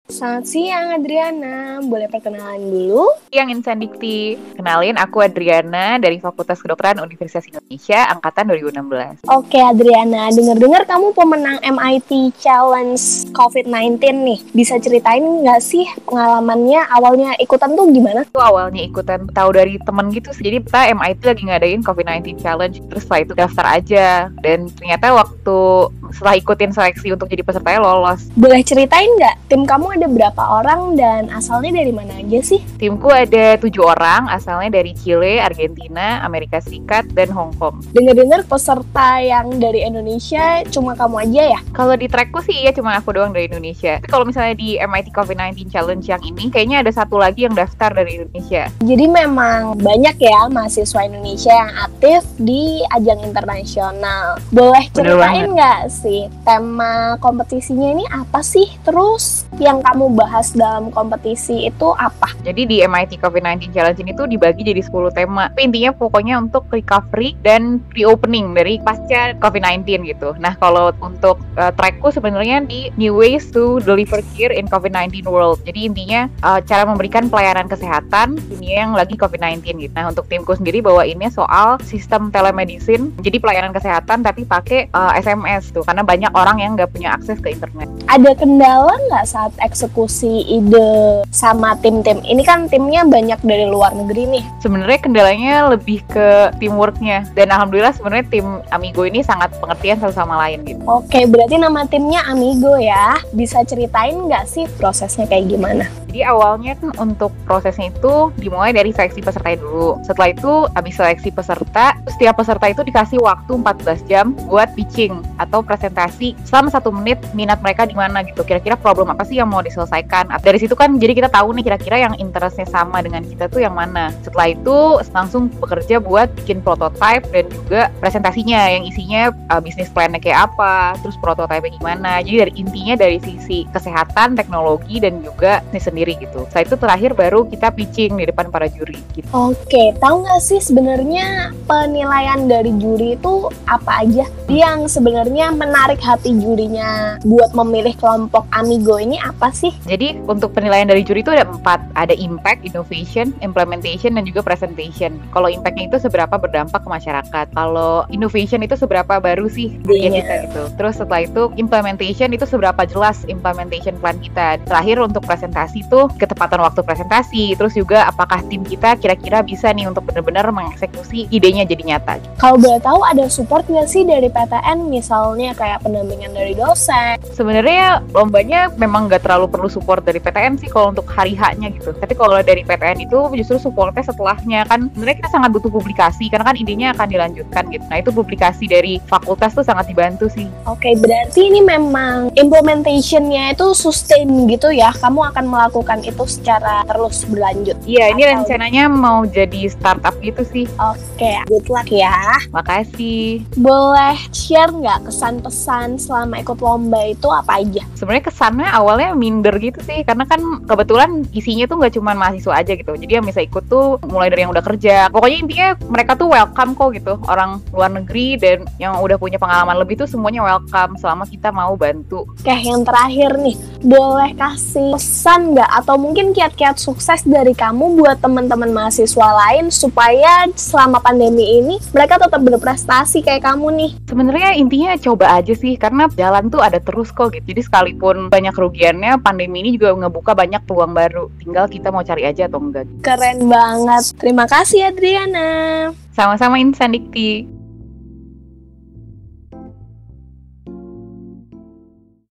Selamat siang Adriana, boleh perkenalan dulu? Yang Insan Dikti, kenalin aku Adriana dari Fakultas Kedokteran Universitas Indonesia Angkatan 2016. Oke Adriana, dengar-dengar kamu pemenang MIT Challenge COVID-19 nih. Bisa ceritain nggak sih pengalamannya, awalnya ikutan tuh gimana? Aku awalnya ikutan tahu dari temen gitu sih. Jadi kita MIT lagi ngadain COVID-19 Challenge, terus setelah itu daftar aja. Dan ternyata waktu setelah ikutin seleksi untuk jadi pesertanya lolos. Boleh ceritain nggak, tim kamu ada berapa orang dan asalnya dari mana aja sih? Timku ada 7 orang, asalnya dari Chile, Argentina, Amerika Serikat, dan Hong Kong. Dengar-dengar peserta yang dari Indonesia cuma kamu aja ya? Kalau di trackku sih iya cuma aku doang dari Indonesia. Tapi kalau misalnya di MIT COVID-19 Challenge yang ini, kayaknya ada satu lagi yang daftar dari Indonesia. Jadi memang banyak ya mahasiswa Indonesia yang aktif di ajang internasional. Boleh ceritain nggak sih tema kompetisinya ini apa sih? Terus yang kamu bahas dalam kompetisi itu apa? Jadi di MIT COVID-19 Challenge ini tuh dibagi jadi 10 tema. Tapi intinya pokoknya untuk recovery dan reopening dari pasca COVID-19 gitu. Nah kalau untuk trackku sebenarnya di New Ways to Deliver Care in COVID-19 World. Jadi intinya cara memberikan pelayanan kesehatan dunia yang lagi COVID-19 gitu. Nah untuk timku sendiri bawainnya soal sistem telemedicine. Jadi pelayanan kesehatan tapi pakai SMS tuh. Karena banyak orang yang nggak punya akses ke internet. Ada kendala nggak saat eksekusi ide sama tim-tim? Ini kan timnya banyak dari luar negeri nih. Sebenarnya kendalanya lebih ke teamworknya. Dan alhamdulillah sebenarnya tim Amigo ini sangat pengertian satu sama lain gitu. Oke, berarti nama timnya Amigo ya. Bisa ceritain nggak sih prosesnya kayak gimana? Jadi awalnya kan untuk prosesnya itu dimulai dari seleksi peserta dulu. Setelah itu habis seleksi peserta, setiap peserta itu dikasih waktu 14 jam buat pitching atau presentasi selama 1 menit minat mereka di mana gitu. Kira-kira problem apa sih yang mau diselesaikan. Dari situ kan jadi kita tahu nih kira-kira yang interestnya sama dengan kita tuh yang mana. Setelah itu langsung bekerja buat bikin prototype dan juga presentasinya yang isinya bisnis plan-nya kayak apa, terus prototype gimana. Jadi dari intinya dari sisi kesehatan, teknologi dan juga bisnis sendiri gitu. Setelah itu terakhir baru kita pitching di depan para juri gitu. Oke, tahu nggak sih sebenarnya penilaian dari juri itu apa aja yang sebenarnya menarik hati jurinya buat memilih kelompok Amigo ini apa sih? Jadi untuk penilaian dari juri itu ada 4, ada impact, innovation, implementation, dan juga presentation. Kalau impactnya itu seberapa berdampak ke masyarakat. Kalau innovation itu seberapa baru sih idea kita gitu. Terus setelah itu implementation itu seberapa jelas implementation plan kita. Terakhir untuk presentasi itu ketepatan waktu presentasi. Terus juga apakah tim kita kira-kira bisa nih untuk benar-benar mengeksekusi idenya jadi nyata. Kalau boleh tahu ada support nggak sih dari PTN misalnya kayak pendampingan dari dosen? Sebenarnya lombanya memang nggak terlalu perlu support dari PTN sih kalau untuk hari H-nya gitu. Tapi kalau dari PTN itu justru supportnya setelahnya kan. Sebenarnya kita sangat butuh publikasi karena kan idenya akan dilanjutkan gitu. Nah itu publikasi dari fakultas tuh sangat dibantu sih. Oke, berarti ini memang implementation-nya itu sustain gitu ya. Kamu akan melakukan itu secara terus berlanjut. Iya, ini rencananya mau jadi startup gitu sih. Oke, good luck ya. Makasih. Boleh share nggak kesan-pesan selama ikut lomba itu apa aja? Sebenarnya kesannya awalnya minder gitu sih, karena kan kebetulan isinya tuh nggak cuma mahasiswa aja gitu. Jadi yang bisa ikut tuh mulai dari yang udah kerja. Pokoknya intinya mereka tuh welcome kok gitu. Orang luar negeri dan yang udah punya pengalaman lebih tuh semuanya welcome selama kita mau bantu. Oke, yang terakhir nih, boleh kasih pesan nggak atau mungkin kiat-kiat sukses dari kamu buat teman-teman mahasiswa lain supaya selama pandemi ini mereka tetap berprestasi kayak kamu nih? Sebenarnya intinya coba aja sih, karena jalan tuh ada terus kok gitu. Jadi sekalipun banyak kerugiannya, pandemi ini juga ngebuka banyak peluang baru. Tinggal kita mau cari aja atau enggak. Keren banget. Terima kasih Adriana. Sama-sama Insan Dikti.